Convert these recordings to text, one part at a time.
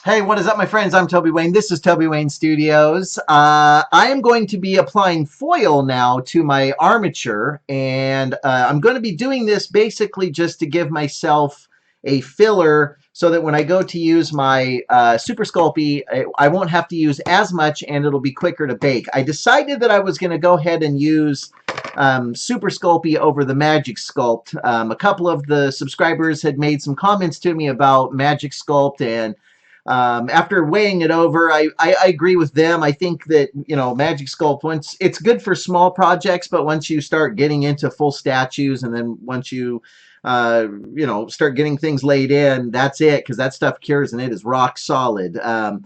Hey, what is up, my friends? I'm Toby Wayne. This is Toby Wayne Studios. I am going to be applying foil now to my armature, and I'm going to be doing this basically just to give myself a filler so that when I go to use my Super Sculpey, I won't have to use as much and it'll be quicker to bake. I decided that I was going to go ahead and use Super Sculpey over the Magic Sculpt. A couple of the subscribers had made some comments to me about Magic Sculpt, and after weighing it over, I agree with them. I think that, Magic Sculpt, once it's good for small projects, but once you start getting into full statues, and then once you, start getting things laid in, that's it, because that stuff cures and it is rock solid. I'm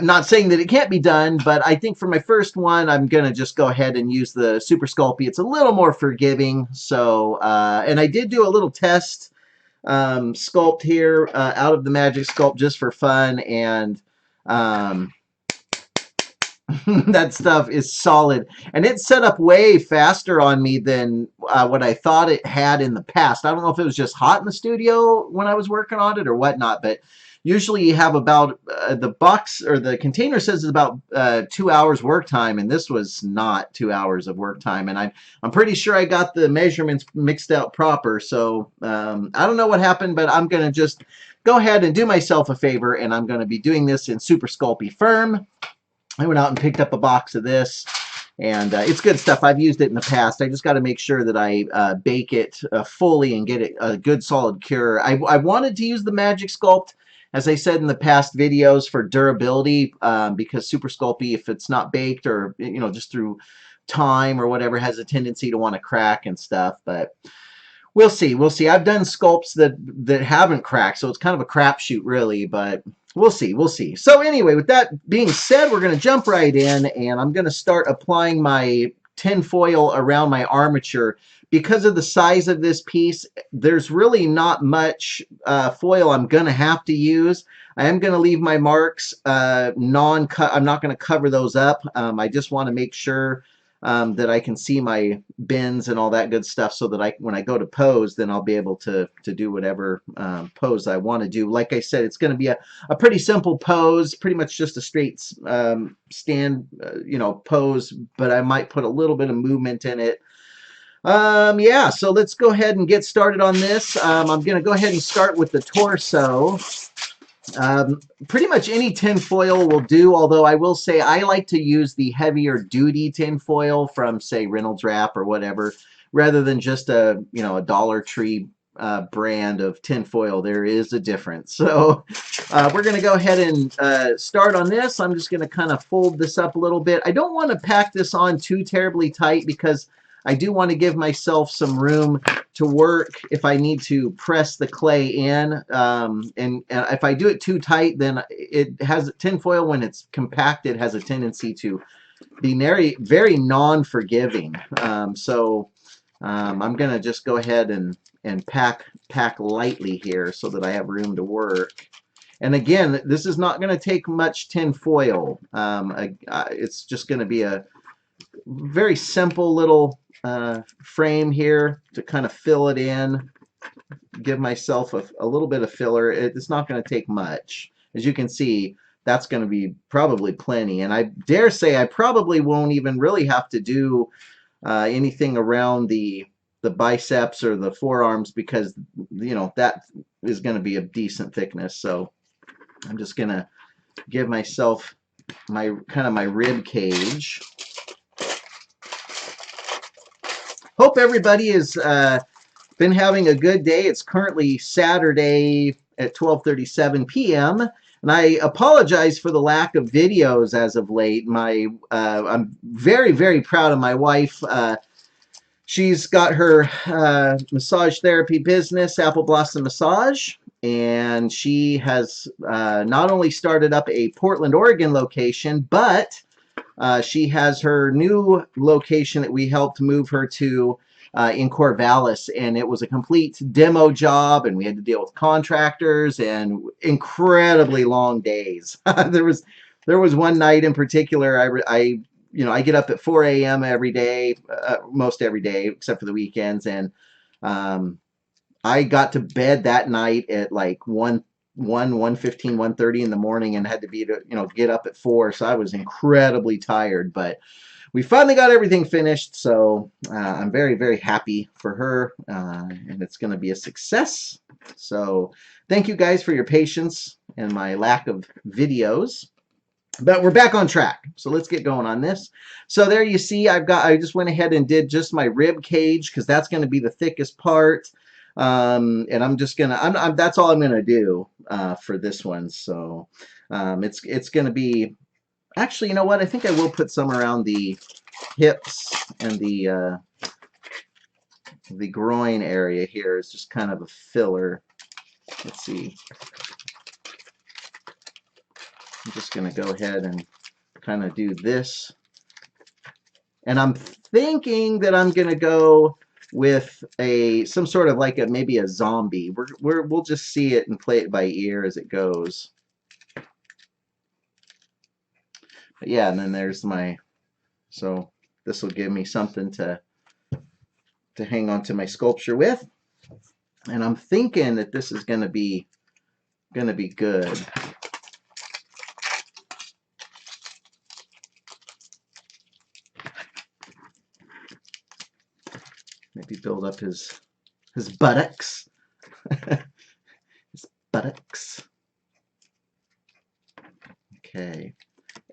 not saying that it can't be done, but I think for my first one, I'm going to just go ahead and use the Super Sculpey. It's a little more forgiving. So, and I did do a little test sculpt here out of the Magic Sculpt just for fun, and that stuff is solid, and it's set up way faster on me than what I thought it had in the past. I don't know if it was just hot in the studio when I was working on it or whatnot, but usually you have about the box or the container says it's about 2 hours work time, and this was not 2 hours of work time, and I'm pretty sure I got the measurements mixed out proper. So I don't know what happened, but I'm gonna just go ahead and do myself a favor, and I'm going to be doing this in Super Sculpey Firm. I went out and picked up a box of this, and it's good stuff. I've used it in the past. I just got to make sure that I bake it fully and get it a good solid cure. I wanted to use the Magic Sculpt, as I said in the past videos, for durability, because Super Sculpey, if it's not baked or, just through time or whatever, has a tendency to want to crack and stuff. But we'll see. We'll see. I've done sculpts that haven't cracked, so it's kind of a crapshoot, really, but we'll see. We'll see. So anyway, with that being said, we're going to jump right in, and I'm going to start applying my tin foil around my armature. Because of the size of this piece, there's really not much foil I'm going to have to use. I am going to leave my marks non-cut. I'm not going to cover those up. I just want to make sure that I can see my bins and all that good stuff, so that when I go to pose, then I'll be able to do whatever pose I want to do. Like I said, it's going to be a pretty simple pose, pretty much just a straight stand, pose, but I might put a little bit of movement in it. Yeah, so let's go ahead and get started on this. I'm going to go ahead and start with the torso. Pretty much any tin foil will do, although I will say I like to use the heavier duty tin foil from, say, Reynolds Wrap or whatever, rather than just a Dollar Tree brand of tin foil. There is a difference. So we're going to go ahead and start on this. I'm just going to kind of fold this up a little bit. I don't want to pack this on too terribly tight, because I do want to give myself some room to work if I need to press the clay in. And if I do it too tight, then it has tinfoil, when it's compacted, has a tendency to be very, very non-forgiving. So I'm going to just go ahead and pack lightly here so that I have room to work. And again, this is not going to take much tinfoil. It's just going to be a very simple little frame here to kind of fill it in, give myself a little bit of filler. It's not going to take much. As you can see, that's going to be probably plenty, and I dare say I probably won't even really have to do anything around the biceps or the forearms, because that is going to be a decent thickness. So I'm just going to give myself my rib cage. Hope everybody has been having a good day. It's currently Saturday at 12:37 p.m. and I apologize for the lack of videos as of late. I'm very, very proud of my wife. She's got her massage therapy business, Apple Blossom Massage, and she has not only started up a Portland, Oregon location, but she has her new location that we helped move her to in Corvallis, and it was a complete demo job, and we had to deal with contractors and incredibly long days. There was one night in particular, I get up at 4 a.m. every day, most every day except for the weekends, and I got to bed that night at like 1 1:15, 1:30 in the morning and had to be to, get up at 4. So I was incredibly tired, but we finally got everything finished. So I'm very, very happy for her, and it's going to be a success. So thank you guys for your patience and my lack of videos. But we're back on track. So let's get going on this. So there you see, I just went ahead and did just my rib cage because that's going to be the thickest part. And I'm just going to, that's all I'm going to do for this one. So it's going to be, actually, you know what? I think I will put some around the hips and the groin area here. It's just kind of a filler. Let's see. I'm just going to go ahead and kind of do this. And I'm thinking that I'm going to go with some sort of like maybe a zombie. We'll just see it and play it by ear as it goes. But yeah, and then there's so this will give me something to hang on to my sculpture with. And I'm thinking that this is going to be good. Maybe build up his buttocks. His buttocks. Okay.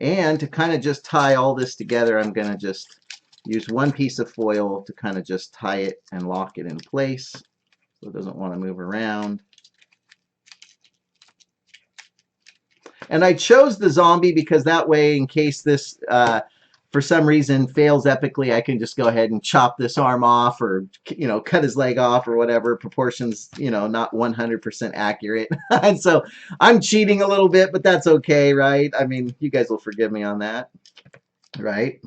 And to kind of just tie all this together, I'm going to just use one piece of foil to kind of just tie it and lock it in place so it doesn't want to move around. And I chose the zombie because that way, in case this for some reason fails epically, I can just go ahead and chop this arm off, or cut his leg off, or whatever. Proportions, not 100% accurate. And so I'm cheating a little bit, but that's okay, right? I mean, you guys will forgive me on that, right?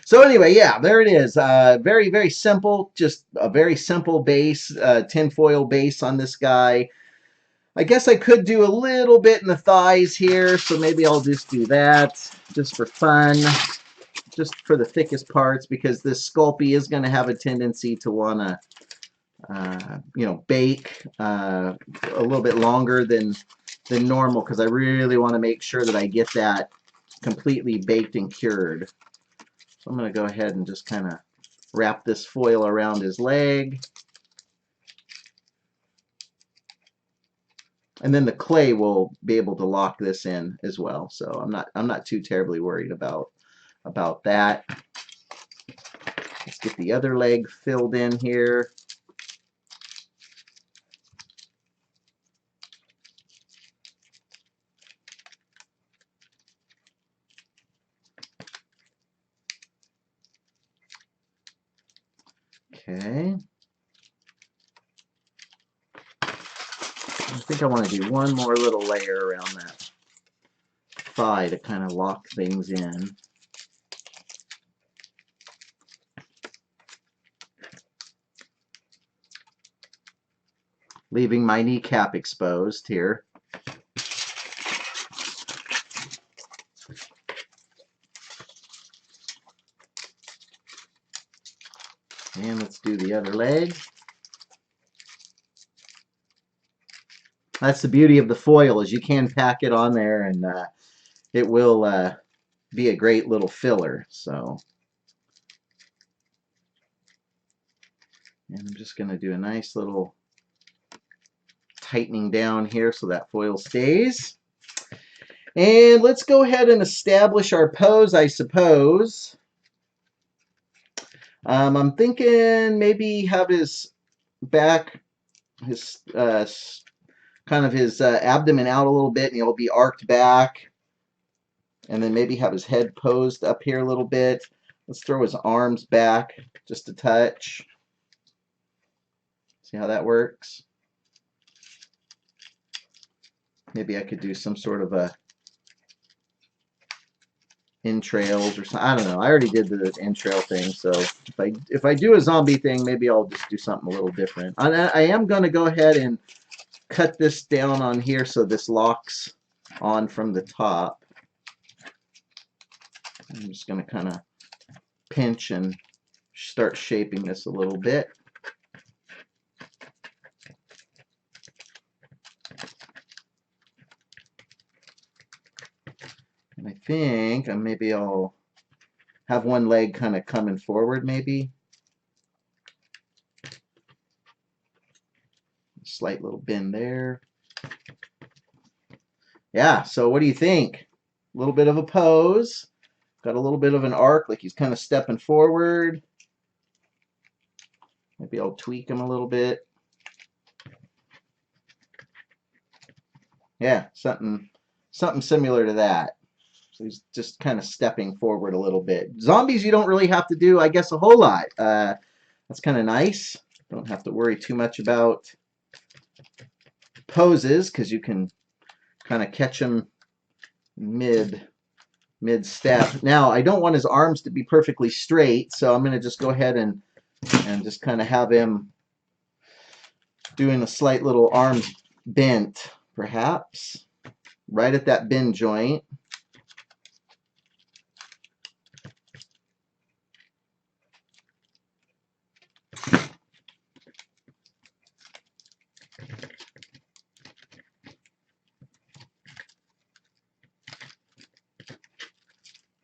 So anyway, yeah, there it is. Very, very simple. Just a very simple base, tinfoil base on this guy. I guess I could do a little bit in the thighs here, so maybe I'll just do that just for fun, just for the thickest parts, because this Sculpey is going to have a tendency to want to, bake a little bit longer than normal, because I really want to make sure that I get that completely baked and cured. So I'm going to go ahead and just kind of wrap this foil around his leg. And then the clay will be able to lock this in as well. So I'm not too terribly worried about that. Let's get the other leg filled in here. Okay. I think I want to do one more little layer around that thigh to kind of lock things in. Leaving my kneecap exposed here. And let's do the other leg. That's the beauty of the foil, is you can pack it on there and it will be a great little filler. So, and I'm just going to do a nice little tightening down here so that foil stays. And let's go ahead and establish our pose, I suppose. I'm thinking maybe have his back, his kind of his abdomen out a little bit, and he'll be arched back. And then maybe have his head posed up here a little bit. Let's throw his arms back just a touch. See how that works? Maybe I could do some sort of a entrails or something. I don't know. I already did the entrail thing, so if I do a zombie thing, maybe I'll just do something a little different. I am going to go ahead and cut this down on here so this locks on from the top. I'm just going to kind of pinch and start shaping this a little bit. I think maybe I'll have one leg kind of coming forward, maybe. Slight little bend there. Yeah, so what do you think? A little bit of a pose. Got a little bit of an arc, like he's kind of stepping forward. Maybe I'll tweak him a little bit. Yeah, something similar to that. So he's just kind of stepping forward a little bit. Zombies you don't really have to do, I guess, a whole lot. That's kind of nice. Don't have to worry too much about poses because you can kind of catch him mid-step. Now, I don't want his arms to be perfectly straight, so I'm going to just go ahead and just kind of have him doing a slight little arm bent, perhaps, right at that bend joint.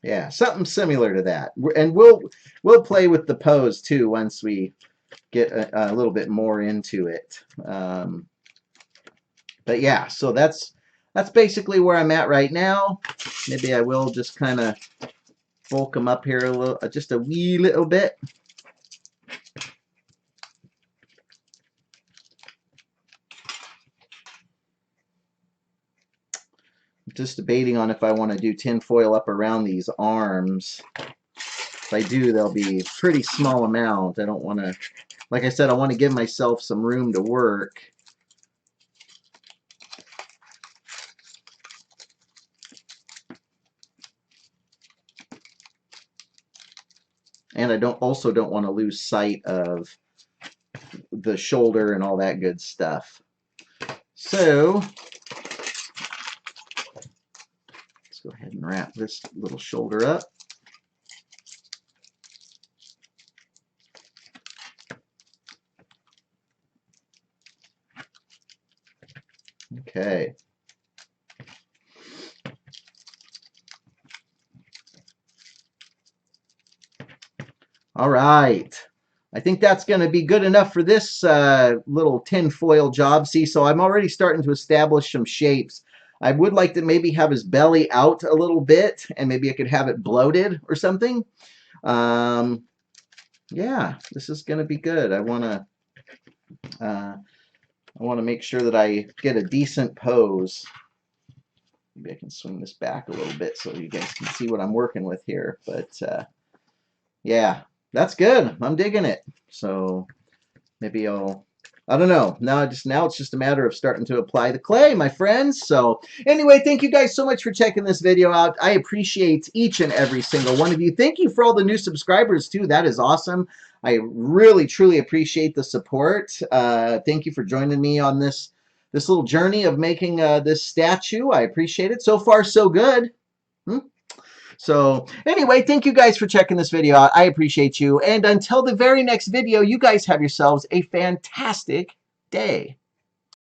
Yeah, something similar to that. And we'll play with the pose too once we get a little bit more into it. But yeah, so that's basically where I'm at right now. Maybe I will just kind of bulk them up here a little, just a wee little bit. I'm just debating on if I want to do tinfoil up around these arms. If I do, they'll be a pretty small amount. I don't want to, like I said, I want to give myself some room to work. And I also don't want to lose sight of the shoulder and all that good stuff. So let's go ahead and wrap this little shoulder up. Okay. All right. I think that's going to be good enough for this little tinfoil job. See, so I'm already starting to establish some shapes. I would like to maybe have his belly out a little bit, and maybe I could have it bloated or something. Yeah, this is going to be good. I want to make sure that I get a decent pose. Maybe I can swing this back a little bit so you guys can see what I'm working with here. But yeah, that's good. I'm digging it. So maybe I don't know. Now it's just a matter of starting to apply the clay, my friends. So anyway, thank you guys so much for checking this video out. I appreciate each and every single one of you. Thank you for all the new subscribers too. That is awesome. I really, truly appreciate the support. Thank you for joining me on this little journey of making this statue. I appreciate it. So far, so good. So anyway, thank you guys for checking this video out. I appreciate you. And until the very next video, you guys have yourselves a fantastic day.